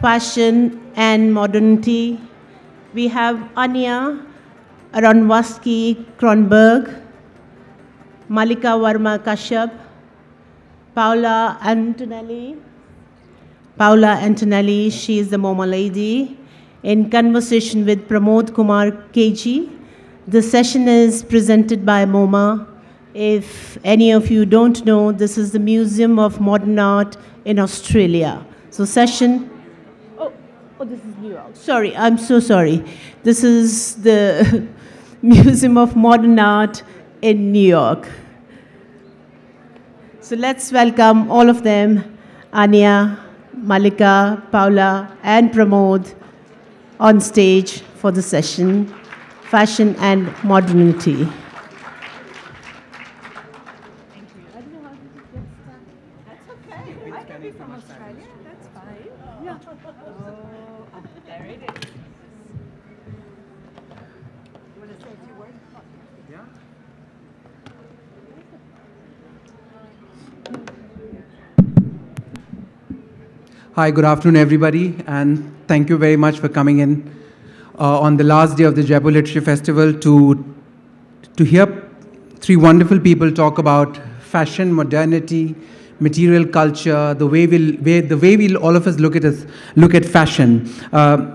Fashion and Modernity. We have Anja Aronowsky Cronberg, Malika Verma Kashyap, Paola Antonelli. Paola Antonelli, she is the MoMA lady, in conversation with Pramod Kumar KG. The session is presented by MoMA. If any of you don't know, this is the Museum of Modern Art in Australia. So session, oh, this is New York. Sorry, I'm so sorry. This is the Museum of Modern Art in New York. So let's welcome all of them, Anja, Malika, Paola, and Pramod on stage for the session, Fashion and Modernity. Hi, good afternoon, everybody, and thank you very much for coming in on the last day of the Jaipur Literature Festival to hear three wonderful people talk about fashion, modernity, material culture, the way we'll all of us look at fashion.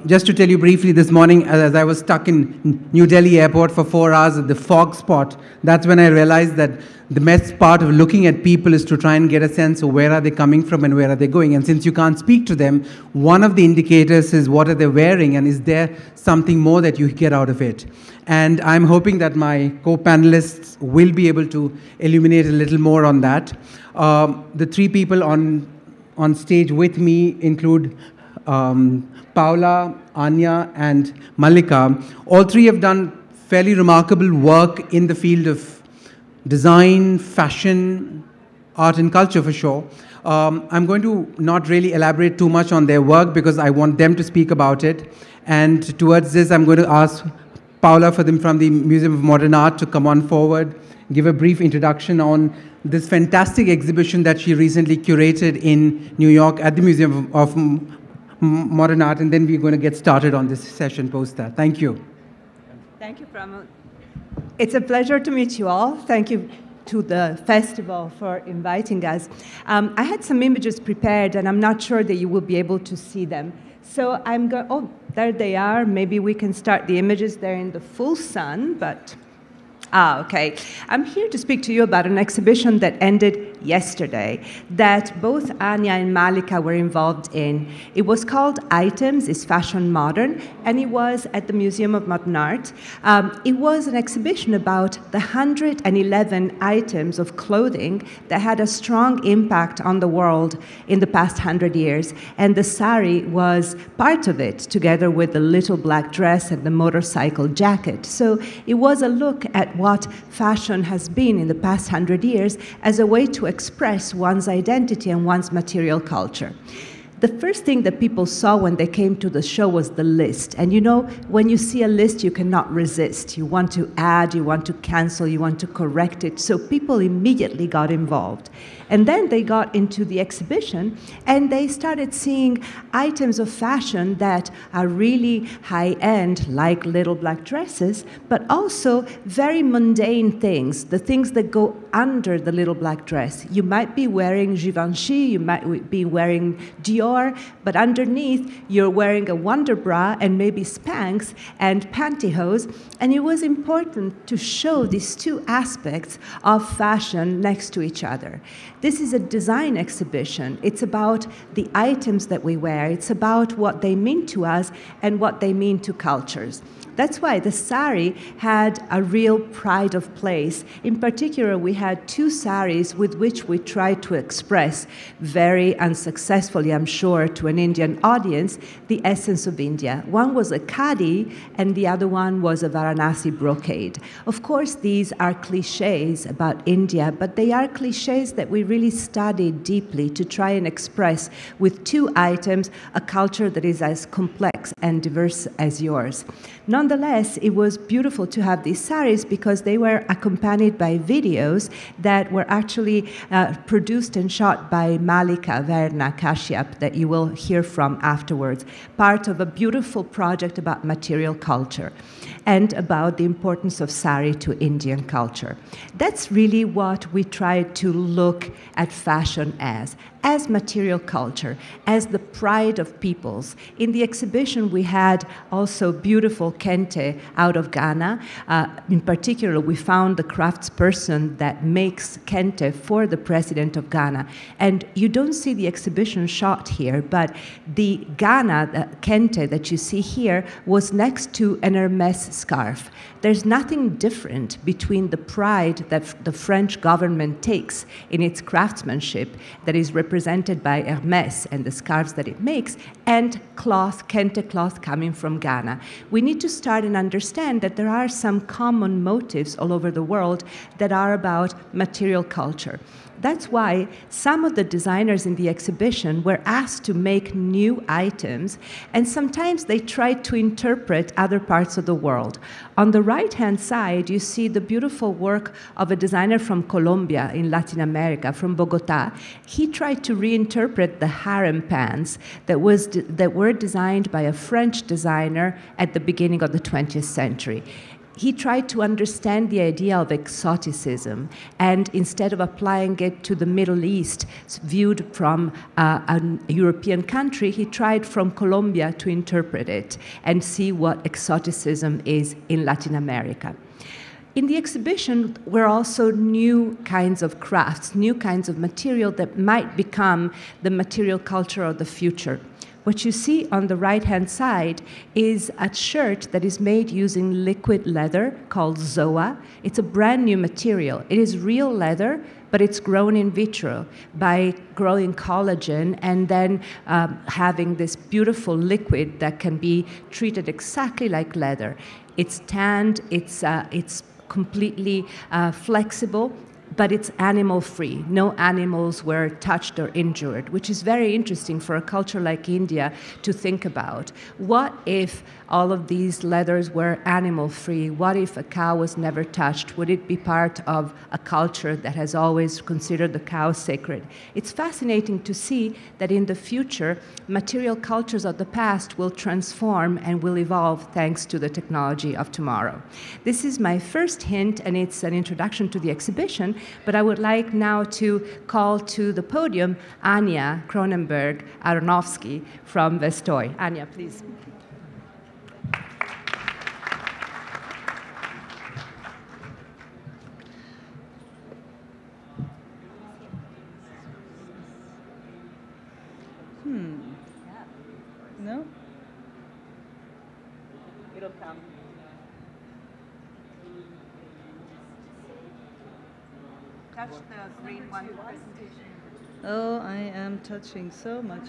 Just to tell you briefly, this morning, as I was stuck in New Delhi airport for 4 hours at the fog spot, that's when I realized that the best part of looking at people is to try and get a sense of where are they coming from and where are they going. And since you can't speak to them, one of the indicators is what are they wearing and is there something more that you get out of it. And I'm hoping that my co-panelists will be able to illuminate a little more on that. The three people on stage with me include Paola, Anja, and Malika. All three have done fairly remarkable work in the field of design, fashion, art and culture for sure. I'm going to not really elaborate too much on their work because I want them to speak about it. And towards this, I'm going to ask Paola from the Museum of Modern Art to come on forward, give a brief introduction on this fantastic exhibition that she recently curated in New York at the Museum of Modern Art, and then we're going to get started on this session post that. Thank you. Thank you, Pramod. It's a pleasure to meet you all. Thank you to the festival for inviting us. I had some images prepared, and I'm not sure that you will be able to see them. So I'm going, oh, there they are. Maybe we can start the images. They're in the full sun, but, okay. I'm here to speak to you about an exhibition that ended yesterday that both Anja and Malika were involved in. It was called Items, Is Fashion Modern? And it was at the Museum of Modern Art. It was an exhibition about the 111 items of clothing that had a strong impact on the world in the past 100 years. And the sari was part of it, together with the little black dress and the motorcycle jacket. So it was a look at what fashion has been in the past 100 years as a way to express one's identity and one's material culture. The first thing that people saw when they came to the show was the list. And you know, when you see a list, you cannot resist. You want to add, you want to cancel, you want to correct it. So people immediately got involved. And then they got into the exhibition and they started seeing items of fashion that are really high-end, like little black dresses, but also very mundane things, the things that go under the little black dress. You might be wearing Givenchy, you might be wearing Dior, but underneath you're wearing a Wonder Bra and maybe Spanx and pantyhose. And it was important to show these two aspects of fashion next to each other. This is a design exhibition. It's about the items that we wear. It's about what they mean to us and what they mean to cultures. That's why the sari had a real pride of place. In particular, we had two saris with which we tried to express, very unsuccessfully, I'm sure, to an Indian audience, the essence of India. One was a khadi, and the other one was a Varanasi brocade. Of course, these are cliches about India, but they are cliches that we really studied deeply to try and express with two items a culture that is as complex and diverse as yours. Nonetheless, nonetheless, it was beautiful to have these saris because they were accompanied by videos that were actually produced and shot by Malika Verma Kashyap that you will hear from afterwards, part of a beautiful project about material culture and about the importance of sari to Indian culture. That's really what we try to look at fashion as material culture, as the pride of peoples. In the exhibition, we had also beautiful kente out of Ghana. In particular, we found the craftsperson that makes kente for the president of Ghana. And you don't see the exhibition shot here, but the Ghana kente that you see here was next to an Hermes scarf. There's nothing different between the pride that the French government takes in its craftsmanship that is represented by Hermes and the scarves that it makes, and cloth, kente cloth coming from Ghana. We need to start and understand that there are some common motives all over the world that are about material culture. That's why some of the designers in the exhibition were asked to make new items, and sometimes they tried to interpret other parts of the world. On the right-hand side, you see the beautiful work of a designer from Colombia in Latin America, from Bogota. He tried to reinterpret the harem pants that were designed by a French designer at the beginning of the 20th century. He tried to understand the idea of exoticism, and instead of applying it to the Middle East, viewed from a European country, he tried from Colombia to interpret it and see what exoticism is in Latin America. In the exhibition were also new kinds of crafts, new kinds of material that might become the material culture of the future. What you see on the right-hand side is a shirt that is made using liquid leather called Zoa. It's a brand new material. It is real leather, but it's grown in vitro by growing collagen and then having this beautiful liquid that can be treated exactly like leather. It's tanned, it's completely flexible, but it's animal-free. No animals were touched or injured, which is very interesting for a culture like India to think about. What if all of these leathers were animal-free? What if a cow was never touched? Would it be part of a culture that has always considered the cow sacred? It's fascinating to see that in the future, material cultures of the past will transform and will evolve thanks to the technology of tomorrow. This is my first hint, and it's an introduction to the exhibition. But I would like now to call to the podium Anja Aronowsky from Vestoj. Anja, please. No? It'll come. Touch the green one for presentation. Oh, I am touching so much.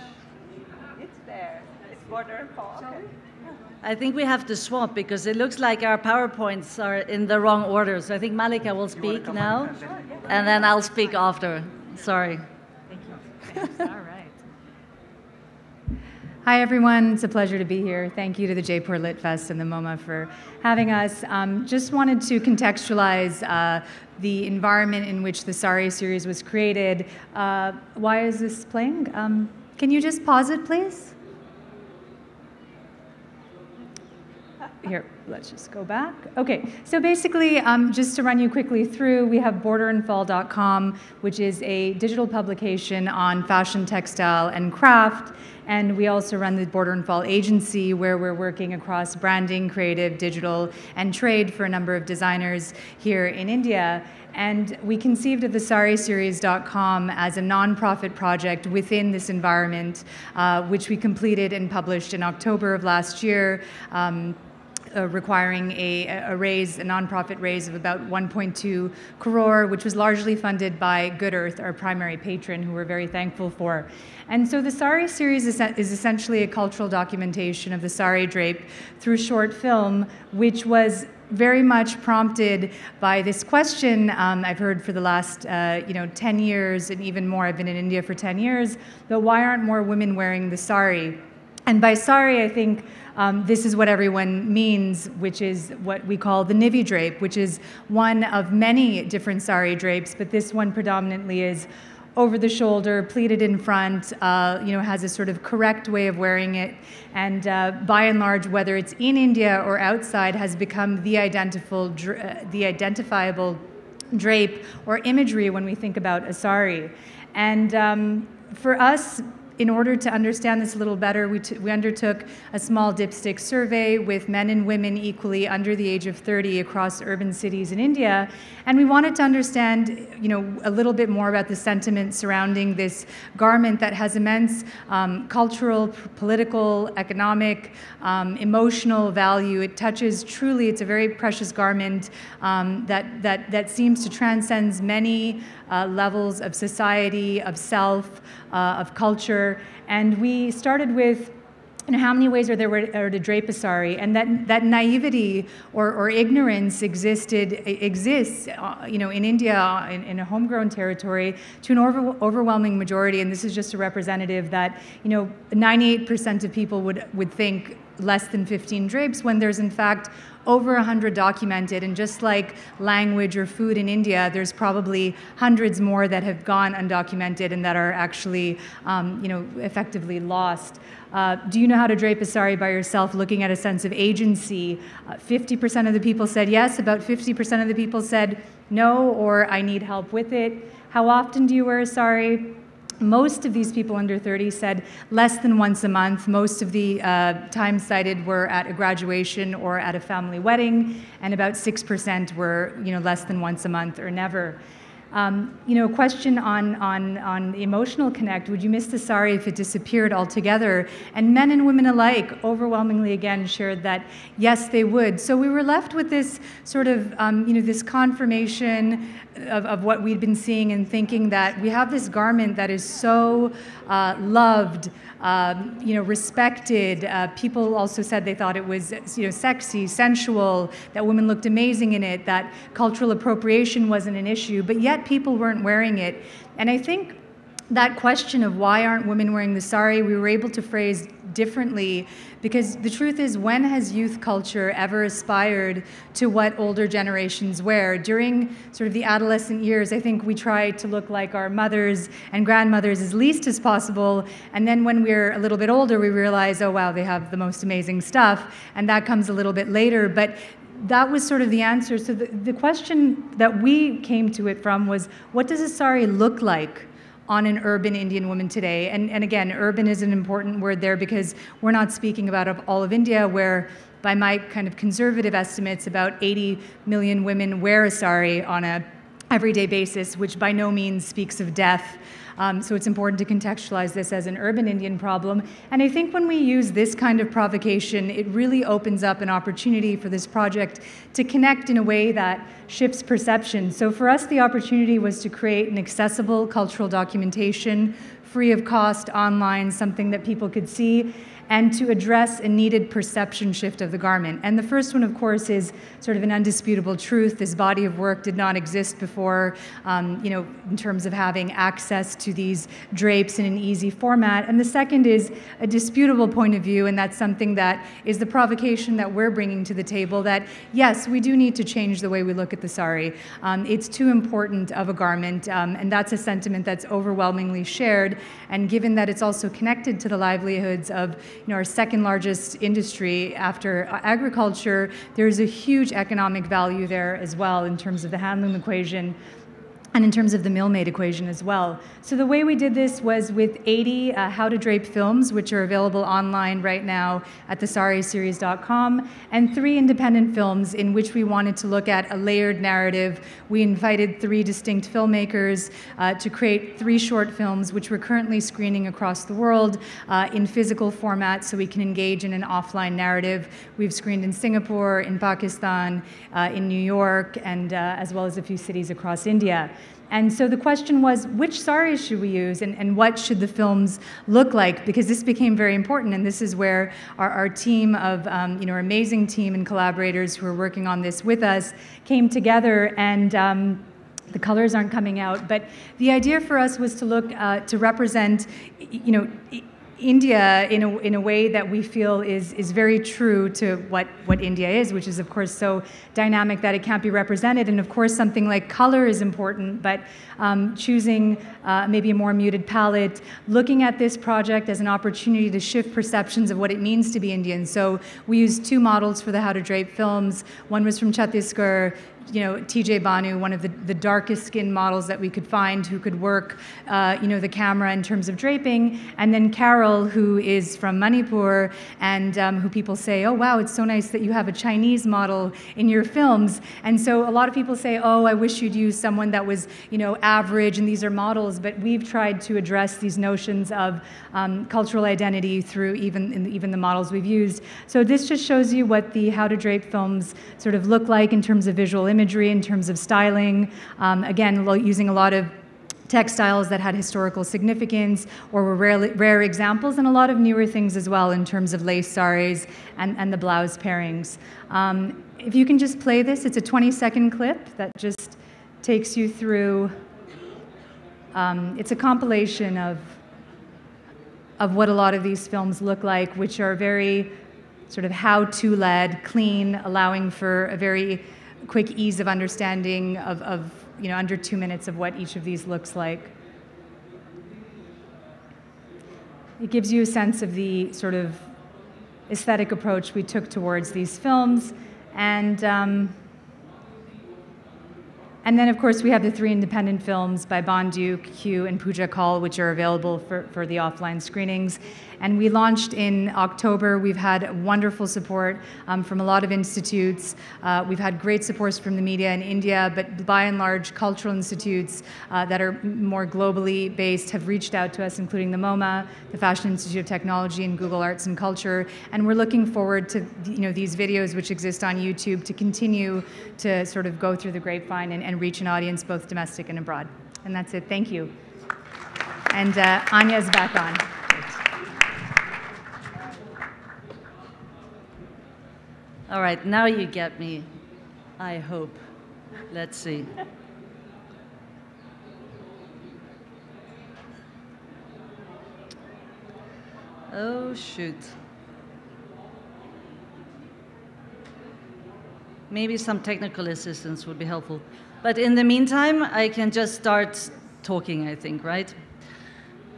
It's there. It's Border&Fall. Okay. I think we have to swap because it looks like our PowerPoints are in the wrong order. So I think Malika will speak now, and then I'll speak after. Sorry. Thank you. All right. Hi, everyone. It's a pleasure to be here. Thank you to the Jaipur Lit Fest and the MoMA for having us. Just wanted to contextualize the environment in which the Sari series was created. Why is this playing? Can you just pause it, please? Here, let's just go back. Okay, so basically, just to run you quickly through, we have Border&Fall.com, which is a digital publication on fashion, textile, and craft. And we also run the Border&Fall agency, where we're working across branding, creative, digital, and trade for a number of designers here in India. And we conceived of the SariSeries.com as a nonprofit project within this environment, which we completed and published in October of last year. Requiring a nonprofit raise of about 1.2 crore, which was largely funded by Good Earth, our primary patron, who we're very thankful for. And so the Sari series is essentially a cultural documentation of the Sari drape through short film, which was very much prompted by this question I've heard for the last 10 years and even more. I've been in India for 10 years, but why aren't more women wearing the sari? And by sari, I think this is what everyone means, which is what we call the nivi drape, which is one of many different sari drapes, but this one predominantly is over the shoulder, pleated in front, has a sort of correct way of wearing it, and by and large, whether it's in India or outside, has become the identifiable drape or imagery when we think about a sari. And for us, in order to understand this a little better, we undertook a small dipstick survey with men and women equally under the age of 30 across urban cities in India, and we wanted to understand, a little bit more about the sentiment surrounding this garment that has immense cultural, political, economic, emotional value. It touches truly; it's a very precious garment that seems to transcend many levels of society, of self, of culture. And we started with how many ways are there to drape a sari, and that naivety or ignorance exists in India, in a homegrown territory, to an overwhelming majority. And this is just a representative that 98% of people would think less than 15 drapes, when there's in fact over 100 documented. And just like language or food in India, there's probably hundreds more that have gone undocumented and that are actually effectively lost. Do you know how to drape a sari by yourself? Looking at a sense of agency, 50% of the people said yes, about 50% of the people said no, or I need help with it. How often do you wear a sari? Most of these people under 30 said less than once a month. Most of the times cited were at a graduation or at a family wedding, and about 6% were less than once a month or never. A question on the emotional connect: would you miss the sari if it disappeared altogether? And men and women alike overwhelmingly again shared that yes, they would. So we were left with this sort of this confirmation of what we'd been seeing and thinking, that we have this garment that is so loved, respected. People also said they thought it was sexy, sensual, that women looked amazing in it, that cultural appropriation wasn't an issue, but yet people weren't wearing it. And I think that question of why aren't women wearing the sari, we were able to phrase differently, because the truth is, when has youth culture ever aspired to what older generations wear? During sort of the adolescent years, I think we try to look like our mothers and grandmothers as least as possible, and then when we're a little bit older, we realize, oh wow, they have the most amazing stuff, and that comes a little bit later. But that was sort of the answer. So the question that we came to it from was, what does a sari look like on an urban Indian woman today? And again, urban is an important word there, because we're not speaking about all of India, where by my kind of conservative estimates, about 80 million women wear a sari on an everyday basis, which by no means speaks of death. So it's important to contextualize this as an urban Indian problem. And I think when we use this kind of provocation, it really opens up an opportunity for this project to connect in a way that shifts perception. So for us, the opportunity was to create an accessible cultural documentation, free of cost, online, something that people could see, and to address a needed perception shift of the garment. And the first one, of course, is sort of an undisputable truth. This body of work did not exist before, in terms of having access to these drapes in an easy format. And the second is a disputable point of view, and that's something that is the provocation that we're bringing to the table, that yes, we do need to change the way we look at the sari. It's too important of a garment, and that's a sentiment that's overwhelmingly shared. And given that it's also connected to the livelihoods of our second largest industry after agriculture, there's a huge economic value there as well in terms of the handloom equation and in terms of the mill-made equation as well. So the way we did this was with 80 how to drape films, which are available online right now at thesariseries.com, and 3 independent films in which we wanted to look at a layered narrative. We invited 3 distinct filmmakers to create 3 short films, which we're currently screening across the world in physical format, so we can engage in an offline narrative. We've screened in Singapore, in Pakistan, in New York, and as well as a few cities across India. And so the question was, which saris should we use, and what should the films look like? Because this became very important, and this is where our team of, our amazing team and collaborators who are working on this with us came together, and the colors aren't coming out, but the idea for us was to look, to represent, India in a way that we feel is very true to what India is, which is of course so dynamic that it can't be represented. And of course something like color is important, but choosing maybe a more muted palette, looking at this project as an opportunity to shift perceptions of what it means to be Indian. So we used 2 models for the How to Drape films. One was from Chhattisgarh, TJ Banu, one of the darkest skinned models that we could find who could work, the camera in terms of draping. And then Carol, who is from Manipur and who people say, oh, wow, it's so nice that you have a Chinese model in your films. And so a lot of people say, oh, I wish you'd use someone that was, average, and these are models. But we've tried to address these notions of cultural identity through even the models we've used. So this just shows you what the How to Drape films sort of look like in terms of visual imagery, in terms of styling. Again, using a lot of textiles that had historical significance or were rare examples, and a lot of newer things as well in terms of lace saris and the blouse pairings. If you can just play this, it's a 20-second clip that just takes you through. It's a compilation of what a lot of these films look like, which are very sort of how-to led, clean, allowing for a very quick ease of understanding of under 2 minutes of what each of these looks like. It gives you a sense of the sort of aesthetic approach we took towards these films. And then, of course, we have the 3 independent films by Bandu, Q, and Pooja Kaul, which are available for the offline screenings. And we launched in October. We've had wonderful support from a lot of institutes. We've had great support from the media in India, but by and large, cultural institutes that are more globally based have reached out to us, including the MoMA, the Fashion Institute of Technology, and Google Arts and Culture. And we're looking forward to these videos which exist on YouTube to continue to sort of go through the grapevine and reach an audience both domestic and abroad. And that's it. Thank you. And Anja is back on. All right, now you get me, I hope. Let's see. Oh, shoot. Maybe some technical assistance would be helpful. But in the meantime, I can just start talking, I think, right?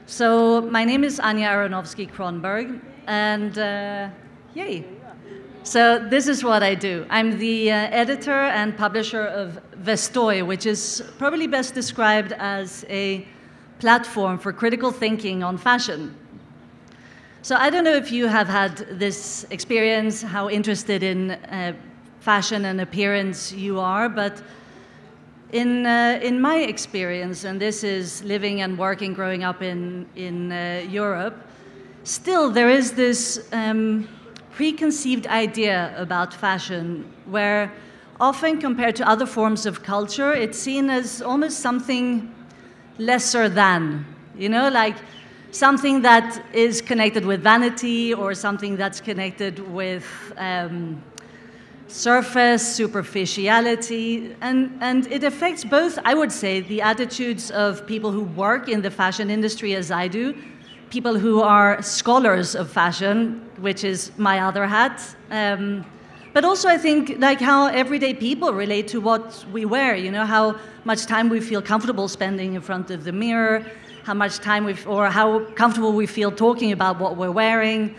So my name is Anja Aronowsky Cronberg, and yay. So this is what I do. I'm the editor and publisher of Vestoj, which is probably best described as a platform for critical thinking on fashion. So I don't know if you have had this experience, how interested in fashion and appearance you are, but in my experience, and this is living and working, growing up in Europe, still there is this preconceived idea about fashion where often compared to other forms of culture, it's seen as almost something lesser than, like something that is connected with vanity or something that's connected with surface, superficiality, and it affects both, I would say, the attitudes of people who work in the fashion industry as I do, people who are scholars of fashion, which is my other hat, but also I think like how everyday people relate to what we wear, how much time we feel comfortable spending in front of the mirror, how much time or how comfortable we feel talking about what we're wearing.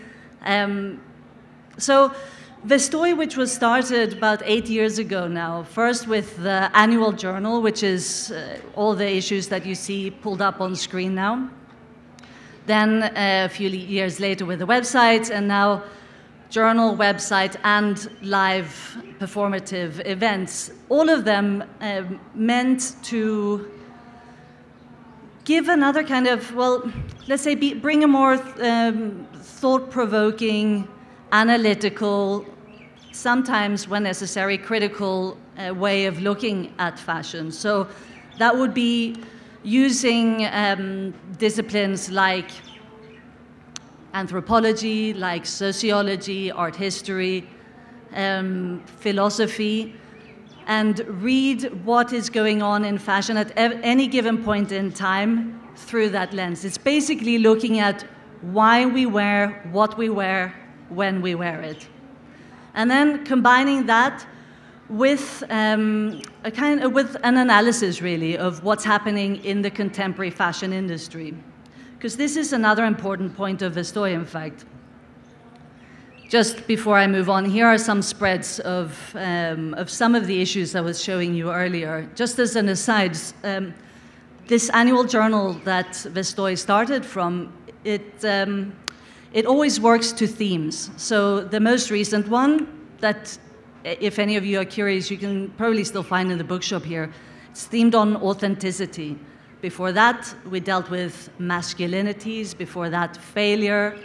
So Vestoj, which was started about 8 years ago now, first with the annual journal, which is all the issues that you see pulled up on screen now. Then a few years later with the website, and now journal, website, and live performative events. All of them meant to give another kind of, well, let's say bring a more thought-provoking, analytical, sometimes when necessary, critical way of looking at fashion. So that would be using disciplines like anthropology, like sociology, art history, philosophy, and read what is going on in fashion at any given point in time through that lens. It's basically looking at why we wear what we wear when we wear it. And then combining that with with an analysis, really, of what's happening in the contemporary fashion industry. Because this is another important point of Vestoj, in fact. Just before I move on, here are some spreads of some of the issues I was showing you earlier. Just as an aside, this annual journal that Vestoj started from, it always works to themes. So the most recent one that, if any of you are curious, you can probably still find in the bookshop here. It's themed on authenticity. Before that, we dealt with masculinities. Before that, failure.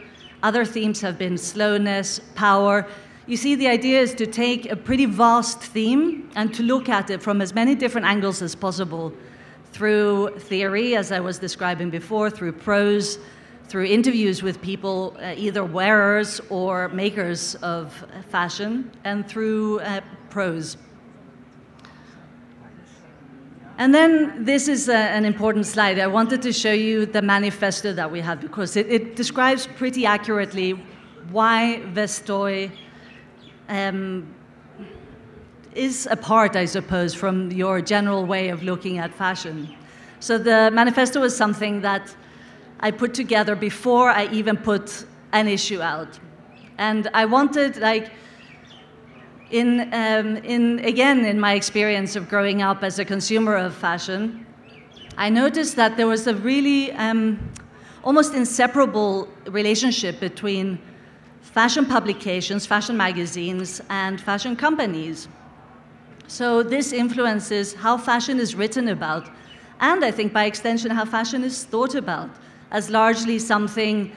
Other themes have been slowness, power. You see, the idea is to take a pretty vast theme and to look at it from as many different angles as possible, through theory, as I was describing before, through prose, through interviews with people, either wearers or makers of fashion, and through prose. And then this is an important slide. I wanted to show you the manifesto that we have, because it describes pretty accurately why Vestoj is apart, I suppose, from your general way of looking at fashion. So the manifesto was something that I put together before I even put an issue out. And I wanted, like, again, in my experience of growing up as a consumer of fashion, I noticed that there was a really almost inseparable relationship between fashion publications, fashion magazines, and fashion companies. So this influences how fashion is written about, and I think by extension how fashion is thought about, as largely something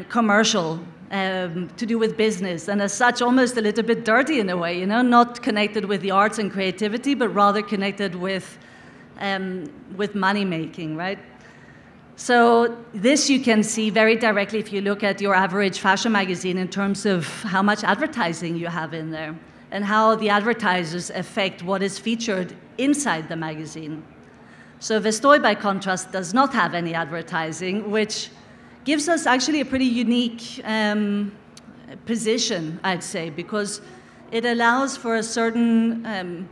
commercial, to do with business, and as such almost a little bit dirty in a way, you know, not connected with the arts and creativity, but rather connected with money making, right? So this you can see very directly if you look at your average fashion magazine in terms of how much advertising you have in there, and how the advertisers affect what is featured inside the magazine. So Vestoj, by contrast, does not have any advertising, which gives us actually a pretty unique position, I'd say, because it allows for a certain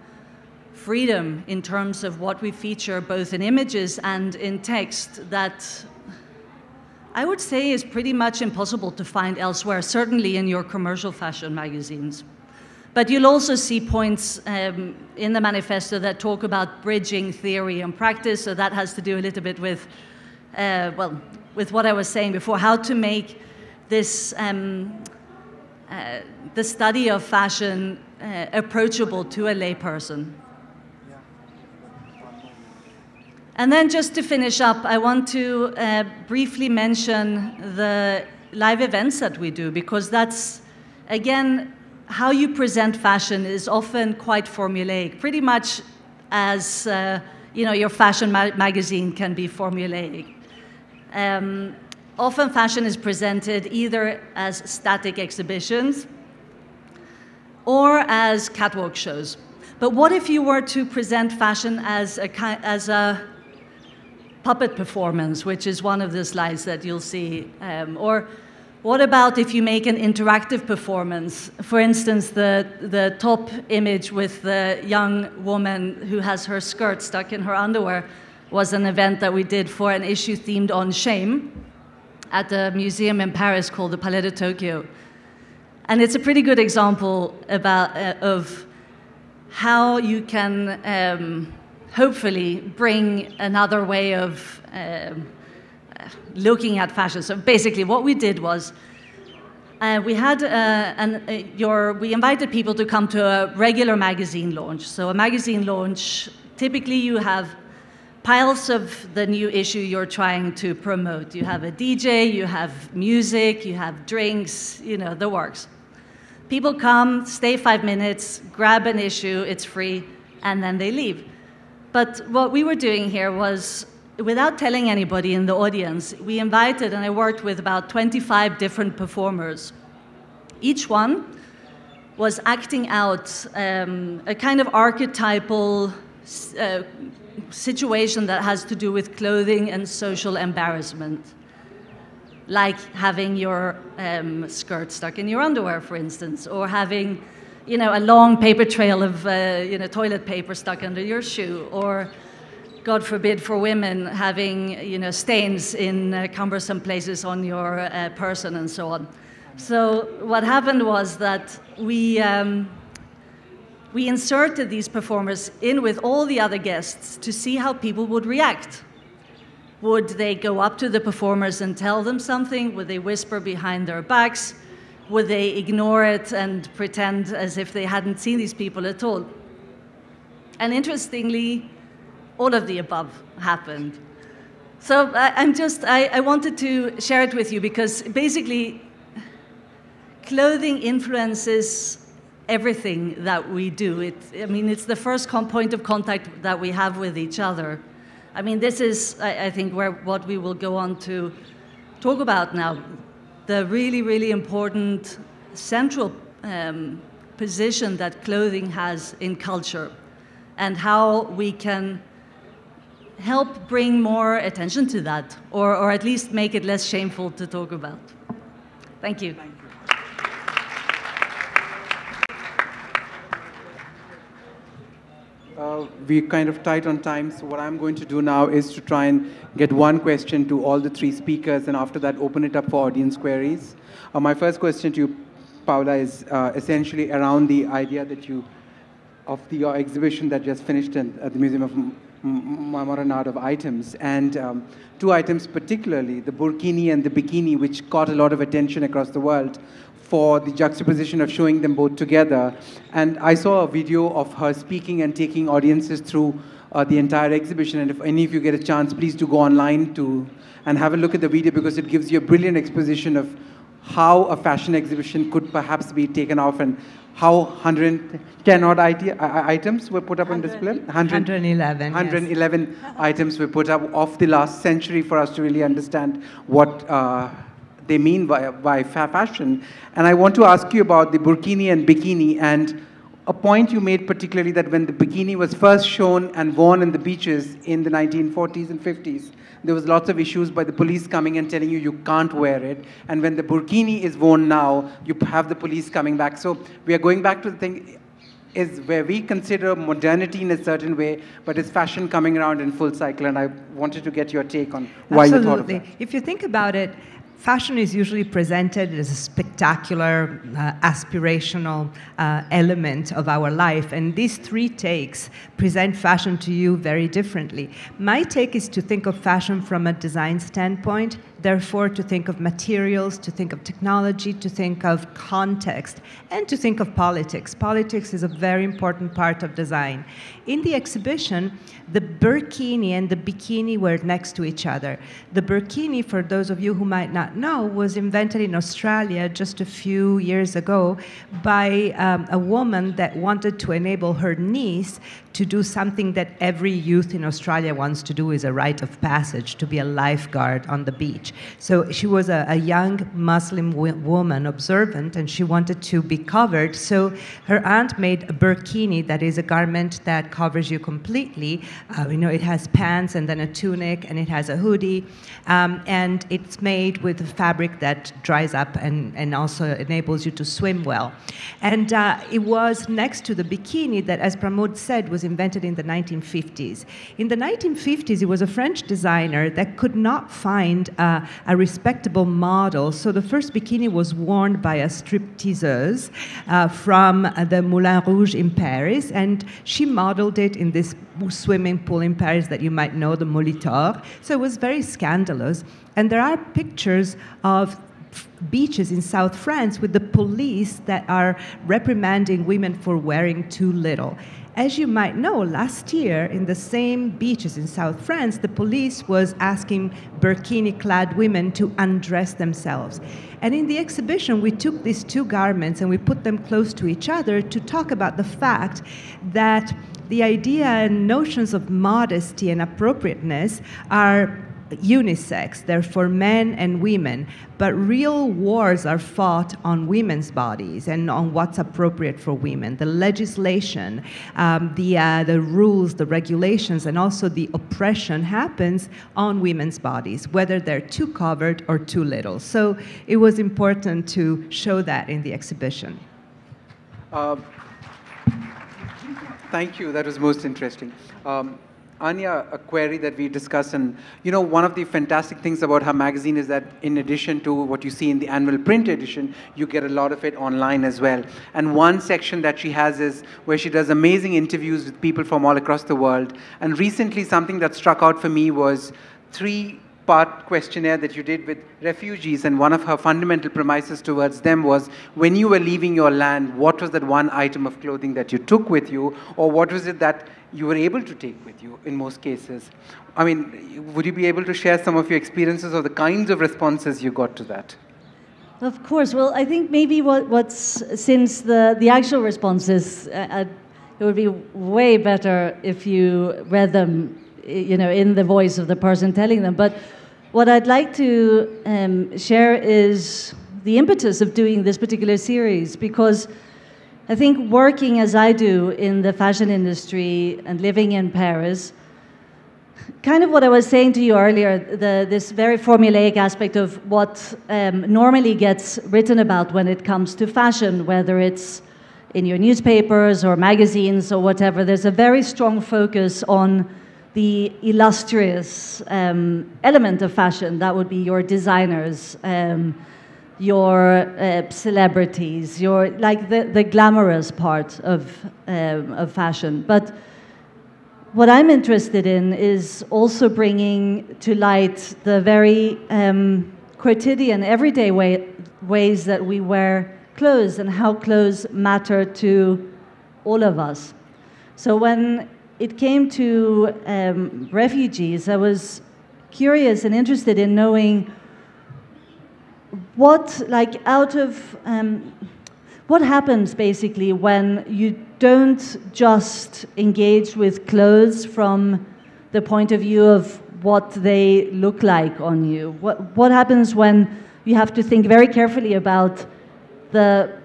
freedom in terms of what we feature, both in images and in text, that I would say is pretty much impossible to find elsewhere, certainly in your commercial fashion magazines. But you'll also see points in the manifesto that talk about bridging theory and practice, so that has to do a little bit with, well, with what I was saying before, how to make this, the study of fashion approachable to a layperson. And then just to finish up, I want to briefly mention the live events that we do, because that's, again, how you present fashion is often quite formulaic, pretty much as you know, your fashion magazine can be formulaic. Often fashion is presented either as static exhibitions or as catwalk shows. But what if you were to present fashion as a puppet performance, which is one of the slides that you'll see? Or what about if you make an interactive performance? For instance, the top image with the young woman who has her skirt stuck in her underwear was an event that we did for an issue themed on shame at a museum in Paris called the Palais de Tokyo. And it's a pretty good example of how you can hopefully bring another way of looking at fashion. So basically what we did was we invited people to come to a regular magazine launch. So a magazine launch, typically you have piles of the new issue you're trying to promote. You have a DJ, you have music, you have drinks, you know, the works. People come, stay 5 minutes, grab an issue, it's free, and then they leave. But what we were doing here was, without telling anybody in the audience, we invited, and I worked with about 25 different performers. Each one was acting out a kind of archetypal situation that has to do with clothing and social embarrassment. like having your skirt stuck in your underwear, for instance, or having, you know, a long paper trail of, you know, toilet paper stuck under your shoe, or, God forbid, for women, having, you know, stains in cumbersome places on your person and so on. So what happened was that we inserted these performers in with all the other guests to see how people would react. Would they go up to the performers and tell them something? Would they whisper behind their backs? Would they ignore it and pretend as if they hadn't seen these people at all? And interestingly, all of the above happened. So I wanted to share it with you because basically clothing influences everything that we do. It's the first point of contact that we have with each other. I mean, this is, I think, what we will go on to talk about now. The really, really important central position that clothing has in culture and how we can help bring more attention to that, or at least make it less shameful to talk about. Thank you. Thank you. We're kind of tight on time, so what I'm going to do now is to try and get one question to all the three speakers, and after that open it up for audience queries. My first question to you, Paola, is essentially around the idea that your exhibition that just finished at the Museum of Modern Art of Items, and two items particularly, the burkini and the bikini, which caught a lot of attention across the world for the juxtaposition of showing them both together. And I saw a video of her speaking and taking audiences through the entire exhibition, and if any of you get a chance, please do go online and have a look at the video, because it gives you a brilliant exposition of how a fashion exhibition could perhaps be taken off, and how 110 odd items were put up on display. 111. 111 yes. items were put up of the last century for us to really understand what they mean by fashion. And I want to ask you about the burkini and bikini, and a point you made particularly, that when the bikini was first shown and worn in the beaches in the 1940s and 50s, there was lots of issues by the police coming and telling you you can't wear it. And when the burkini is worn now, you have the police coming back. So we are going back to the thing is where we consider modernity in a certain way, but it's fashion coming around in full cycle. And I wanted to get your take on why you thought of that. If you think about it, fashion is usually presented as a spectacular, aspirational element of our life, and these three takes present fashion to you very differently. My take is to think of fashion from a design standpoint, therefore to think of materials, to think of technology, to think of context, and to think of politics. Politics is a very important part of design. In the exhibition, the burkini and the bikini were next to each other. The burkini, for those of you who might not know, was invented in Australia just a few years ago by a woman that wanted to enable her niece to do something that every youth in Australia wants to do, is a rite of passage, to be a lifeguard on the beach. So she was a young Muslim woman, observant, and she wanted to be covered. So her aunt made a burkini, that is a garment that covers you completely. It has pants and then a tunic, and it has a hoodie, and it's made with a fabric that dries up and also enables you to swim well. And it was next to the bikini that, as Pramod said, was invented in the 1950s. In the 1950s, it was a French designer that could not find a respectable model, so the first bikini was worn by a stripteaseuse from the Moulin Rouge in Paris, and she modeled it in this swimming pool in Paris that you might know, the Molitor. So it was very scandalous. And there are pictures of beaches in South France with the police that are reprimanding women for wearing too little. As you might know, last year in the same beaches in South France, the police was asking burkini-clad women to undress themselves. And in the exhibition, we took these two garments and we put them close to each other to talk about the fact that the idea and notions of modesty and appropriateness are unisex, they're for men and women, but real wars are fought on women's bodies and on what's appropriate for women. The legislation, the rules, the regulations, and also the oppression happens on women's bodies, whether they're too covered or too little. So it was important to show that in the exhibition. Thank you. That was most interesting. Anja, a query that we discussed, and one of the fantastic things about her magazine is that in addition to what you see in the annual print edition, you get a lot of it online as well. And one section that she has is where she does amazing interviews with people from all across the world. And recently, something that struck out for me was 3-part questionnaire that you did with refugees, and one of her fundamental premises towards them was, when you were leaving your land, what was that one item of clothing that you took with you, or what was it that you were able to take with you in most cases? I mean, would you be able to share some of your experiences or the kinds of responses you got to that? Of course. Well, I think maybe since the actual responses, it would be way better if you read them, in the voice of the person telling them. But what I'd like to share is the impetus of doing this particular series, because I think working as I do in the fashion industry and living in Paris, kind of what I was saying to you earlier, this very formulaic aspect of what normally gets written about when it comes to fashion, whether it's in your newspapers or magazines or whatever, there's a very strong focus on the illustrious element of fashion. That would be your designers, your celebrities, your the glamorous part of fashion. But what I'm interested in is also bringing to light the very quotidian, everyday ways that we wear clothes and how clothes matter to all of us. So when it came to refugees, I was curious and interested in knowing what happens basically when you don't just engage with clothes from the point of view of what they look like on you. What happens when you have to think very carefully about the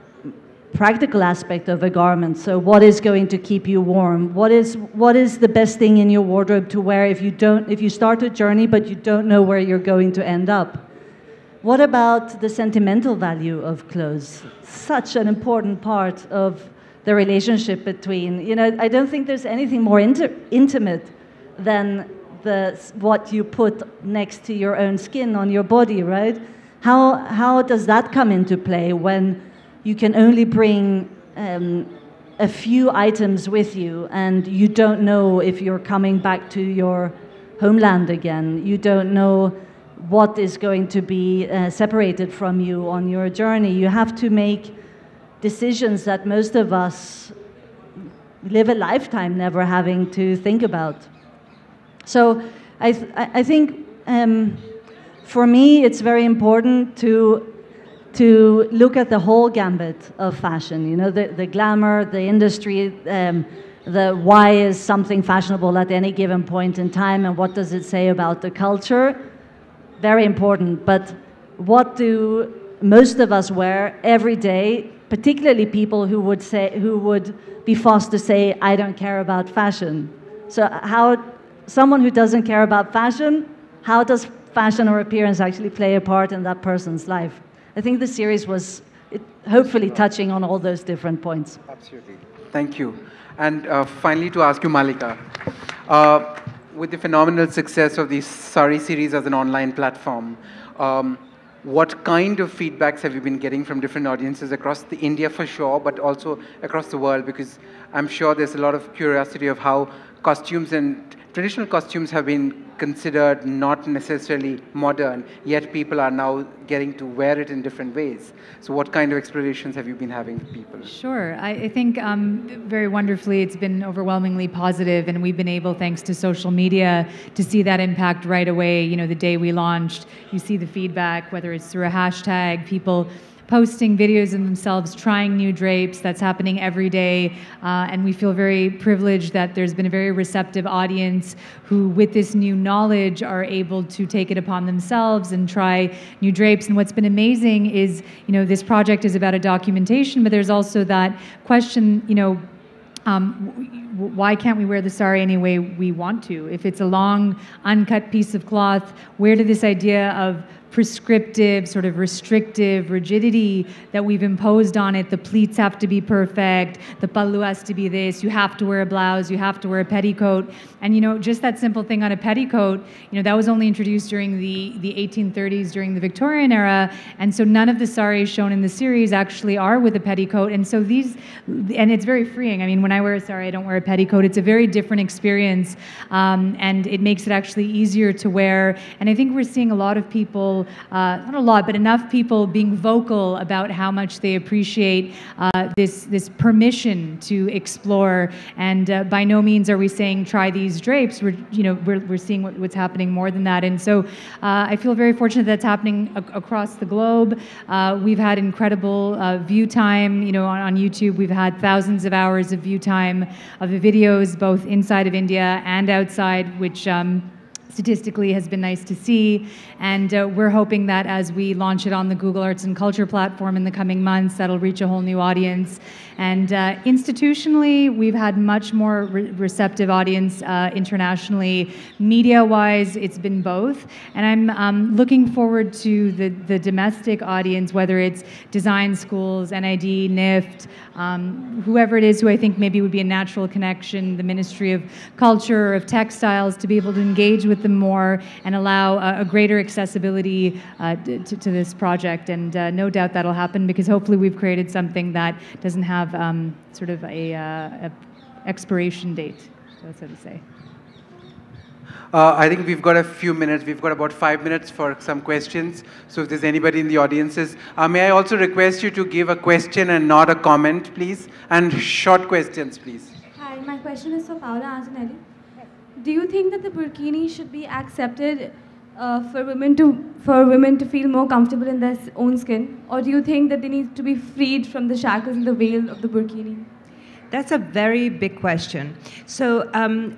practical aspect of a garment? So what is going to keep you warm? What is the best thing in your wardrobe to wear if you start a journey but you don't know where you're going to end up? What about the sentimental value of clothes? Such an important part of the relationship between, I don't think there's anything more intimate than what you put next to your own skin on your body, right? How does that come into play when you can only bring a few items with you and you don't know if you're coming back to your homeland again? You don't know what is going to be separated from you on your journey. You have to make decisions that most of us live a lifetime never having to think about. So I think for me it's very important to look at the whole gambit of fashion, the glamour, the industry, the why is something fashionable at any given point in time, and what does it say about the culture? Very important. But what do most of us wear every day, particularly people who would be fast to say, I don't care about fashion? So someone who doesn't care about fashion, how does fashion or appearance actually play a part in that person's life? I think the series was hopefully touching on all those different points. Absolutely. Thank you. And finally, to ask you, Malika, with the phenomenal success of the Sari series as an online platform, what kind of feedbacks have you been getting from different audiences across India for sure, but also across the world? Because I'm sure there's a lot of curiosity of how costumes and traditional costumes have been considered not necessarily modern, yet people are now getting to wear it in different ways. So what kind of explorations have you been having with people? Sure. I think very wonderfully it's been overwhelmingly positive, and we've been able, thanks to social media, to see that impact right away. The day we launched, you see the feedback, whether it's through a hashtag, people posting videos of themselves trying new drapes. That's happening every day. And we feel very privileged that there's been a very receptive audience who, with this new knowledge, are able to take it upon themselves and try new drapes. And what's been amazing is, this project is about a documentation, but there's also that question, why can't we wear the sari any way we want to? If it's a long, uncut piece of cloth, where did this idea of prescriptive, sort of restrictive rigidity that we've imposed on it? The pleats have to be perfect, the pallu has to be this, you have to wear a blouse, you have to wear a petticoat. And just that simple thing on a petticoat, that was only introduced during the 1830s, during the Victorian era, and so none of the saris shown in the series actually are with a petticoat. And so and it's very freeing. I mean, when I wear a sari, I don't wear a petticoat. It's a very different experience, and it makes it actually easier to wear. And I think we're seeing a lot of people, not a lot, but enough people being vocal about how much they appreciate this permission to explore. And by no means are we saying try these drapes. We're seeing what's happening more than that. And so I feel very fortunate that's happening across the globe. We've had incredible view time. On YouTube, we've had thousands of hours of view time of the videos, both inside of India and outside, which statistically has been nice to see. And we're hoping that as we launch it on the Google Arts and Culture platform in the coming months, that'll reach a whole new audience. And institutionally, we've had much more receptive audience internationally. Media-wise, it's been both. And I'm looking forward to the domestic audience, whether it's design schools, NID, NIFT, whoever it is who I think maybe would be a natural connection, the Ministry of Culture, of Textiles, to be able to engage with them more and allow a greater accessibility to this project. And no doubt that'll happen, because hopefully we've created something that doesn't have sort of a expiration date. So that's how to say. I think we've got a few minutes. We've got about 5 minutes for some questions. So if there's anybody in the audiences, may I also request you to give a question and not a comment, please? And short questions, please. Hi, my question is for Paola Antonelli. Do you think that the burkini should be accepted for women to feel more comfortable in their own skin, or do you think that they need to be freed from the shackles and the veil of the burkini? That's a very big question. So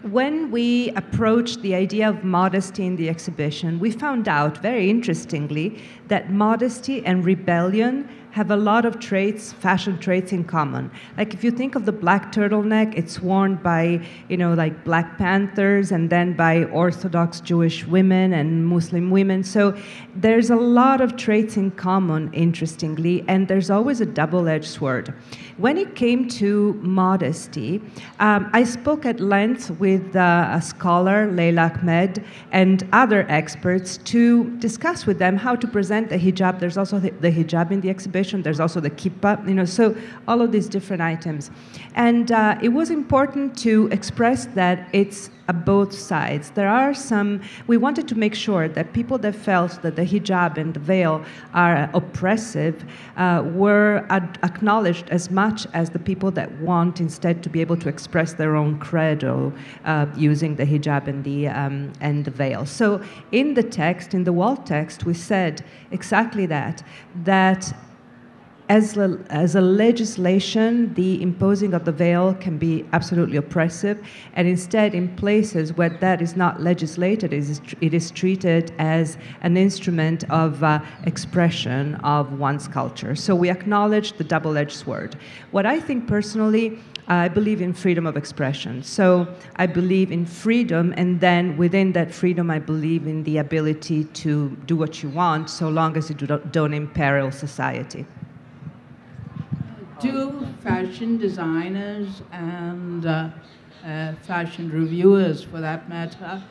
when we approached the idea of modesty in the exhibition, we found out, very interestingly, that modesty and rebellion have a lot of traits, fashion traits in common. Like if you think of the black turtleneck, it's worn by, like Black Panthers and then by Orthodox Jewish women and Muslim women. So there's a lot of traits in common, interestingly, and there's always a double-edged sword. When it came to modesty, I spoke at length with a scholar, Leila Ahmed, and other experts to discuss with them how to present the hijab. There's also the hijab in the exhibition. There's also the kippah, so all of these different items. And it was important to express that it's both sides. There are we wanted to make sure that people that felt that the hijab and the veil are oppressive were acknowledged as much as the people that want instead to be able to express their own credo using the hijab and the veil. So in the text, in the wall text, we said exactly that as a legislation, the imposing of the veil can be absolutely oppressive, and instead, in places where that is not legislated, it is treated as an instrument of expression of one's culture. So we acknowledge the double-edged sword. What I think personally, I believe in freedom of expression. So I believe in freedom, and then within that freedom, I believe in the ability to do what you want, so long as you don't imperil society. Do fashion designers and fashion reviewers, for that matter,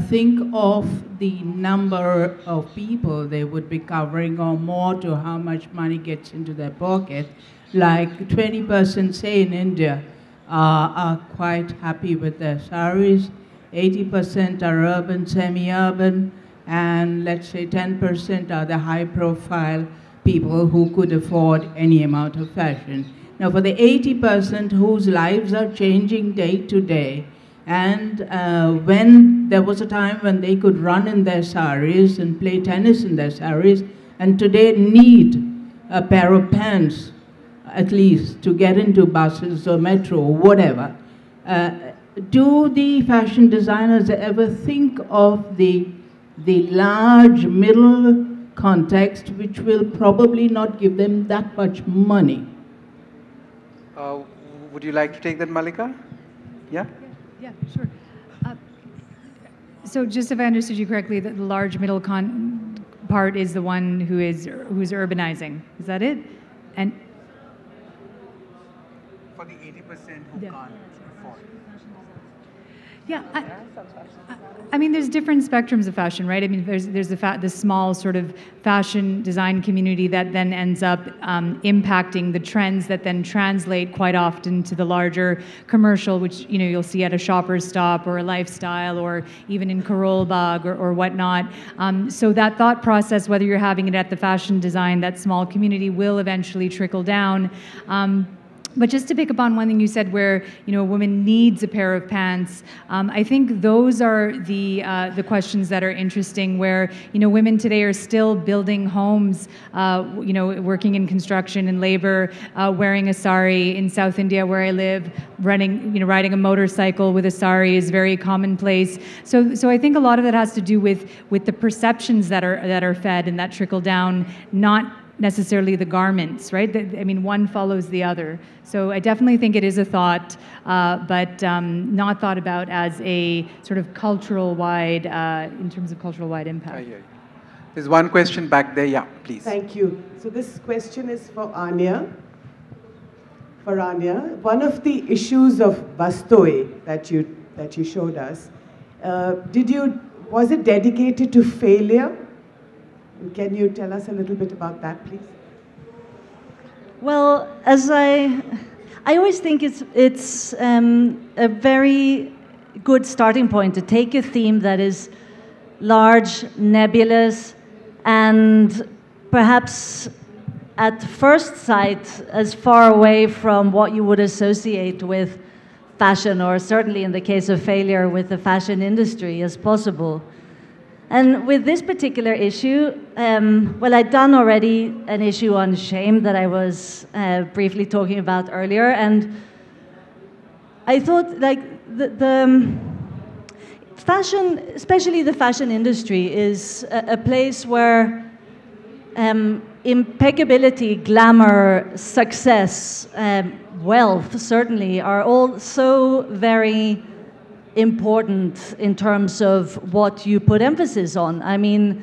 think of the number of people they would be covering, or more to how much money gets into their pocket? Like 20%, say in India, are quite happy with their saris, 80% are urban, semi-urban, and let's say 10% are the high-profile people who could afford any amount of fashion. Now, for the 80% whose lives are changing day to day, and when there was a time when they could run in their saris and play tennis in their saris, and today need a pair of pants, at least, to get into buses or metro or whatever. Do the fashion designers ever think of the large middle context, which will probably not give them that much money? Would you like to take that, Malika? Yeah? Yeah, sure. So just if I understood you correctly, the large middle part is the one who's urbanizing. Is that it? And for the 80% who can't afford. Yeah, I mean, there's different spectrums of fashion, right? I mean, there's the small sort of fashion design community that then ends up impacting the trends that then translate quite often to the larger commercial, which you'll see at a Shoppers Stop or a Lifestyle or even in Karol Bagh or whatnot. So that thought process, whether you're having it at the fashion design, that small community will eventually trickle down. But just to pick up on one thing you said where, a woman needs a pair of pants, I think those are the questions that are interesting where, women today are still building homes, working in construction and labor, wearing a sari. In South India where I live, riding a motorcycle with a sari is very commonplace. So I think a lot of that has to do with the perceptions that are fed and that trickle down, not necessarily the garments, right? I mean, one follows the other. So I definitely think it is a thought, but not thought about as a sort of cultural-wide, in terms of cultural-wide impact. There's one question back there. Yeah, please. Thank you. So this question is for Anja. For Anja, one of the issues of Vestoj that you showed us, was it dedicated to failure? Can you tell us a little bit about that, please? Well, as I always think it's a very good starting point to take a theme that is large, nebulous, and perhaps at first sight as far away from what you would associate with fashion, or certainly in the case of failure with the fashion industry, as possible. And with this particular issue, well, I'd done already an issue on shame that I was briefly talking about earlier, and I thought, like, the fashion, especially the fashion industry, is a place where impeccability, glamour, success, wealth, certainly, are all so very important in terms of what you put emphasis on. I mean,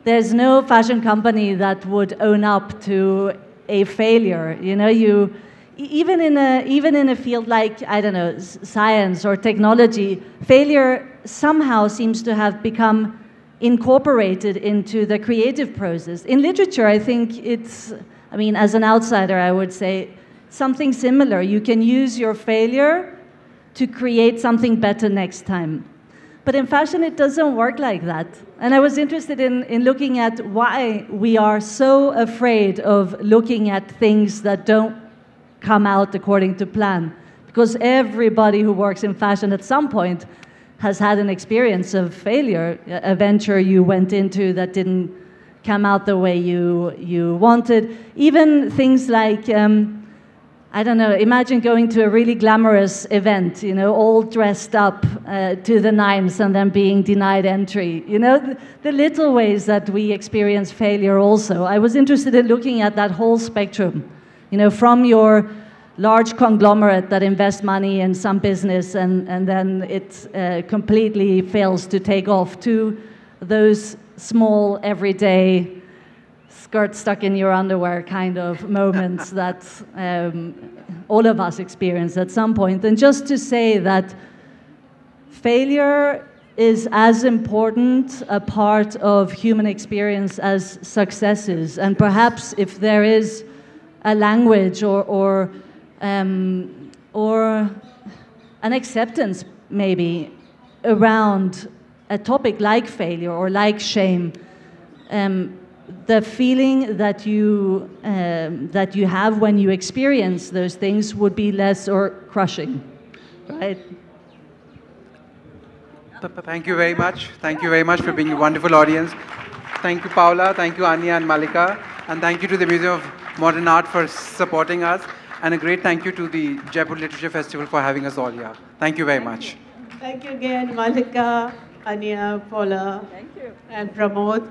there's no fashion company that would own up to a failure. Even in a field like, I don't know, science or technology, failure somehow seems to have become incorporated into the creative process. In literature, I think as an outsider, I would say something similar. You can use your failure to create something better next time. But in fashion, it doesn't work like that. And I was interested in looking at why we are so afraid of looking at things that don't come out according to plan. Because everybody who works in fashion at some point has had an experience of failure, a venture you went into that didn't come out the way you wanted. Even things like, I don't know, imagine going to a really glamorous event, all dressed up to the nines and then being denied entry. The little ways that we experience failure also. I was interested in looking at that whole spectrum, from your large conglomerate that invests money in some business and then it completely fails to take off, to those small, everyday, skirt stuck in your underwear kind of moments that all of us experience at some point. And just to say that failure is as important a part of human experience as successes. And perhaps if there is a language or an acceptance maybe around a topic like failure or like shame, the feeling that you have when you experience those things would be less or crushing, right? Thank you very much. Thank you very much for being a wonderful audience. Thank you, Paola. Thank you, Anja and Malika. And thank you to the Museum of Modern Art for supporting us. And a great thank you to the Jaipur Literature Festival for having us all here. Thank you very much. Thank you again, Malika, Anya, Paola, Thank you. and Pramod.